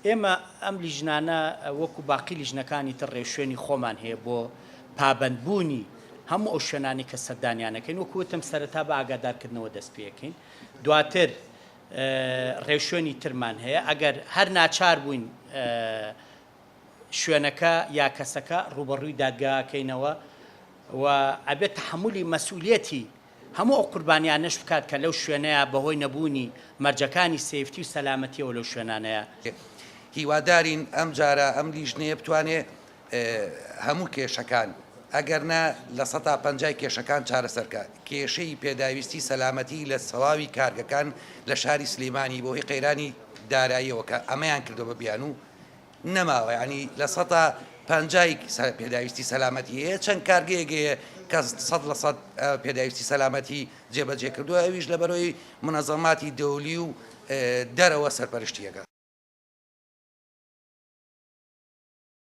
ئێمە ئەم لیژنانە وەکو باقی لیژنەکانی تر ڕێوشێنی خۆمان هەیە بۆ پابندبوونی هەموو ئەو شوێنانی کە سەردانیانەکەین وەکوتم سەرەتا بە ئاگادارکردنەوە دەست پێەکەین دواتر ڕێوشێنی ترمان هەیە ئەگەر هەر ناچار بووین شوێنەکە یا کەسەکە ڕوبەڕووی دادگاکەینەوە و ئەبێت تحملی مەسئولێتی هەموو ئەو قوربانیانەش بکات کە لەو شوێنەیە بەهۆی نەبوونی مەرجەکانی سێفتی و سەلامەتیەوە لەو شوێنانەیە هیوادارین ئەم جارە ئەم لیژنەیە بتوانێت هەموو کێشەکان ئەگەرنا لە 150 کێشەکان چارەسەرکە کێشەی پێداویستی سەلامەتی لە سەواوی کارگەکان لە شاری سلێمانی بۆ هی قەیرانی داراییەوە کە ئەمەیان کردو بە بیان و نەماوە ینی لە 150 پێداویستی سەلامەتی هەیە چەند کارگەیەگەیە کە 100% پێداویستی سەلامەتی جێبەجێ کردووە ئەویش لە بەرەوەی منەظەماتی دەولی و دەرەوە سەرپەرشتیەکە.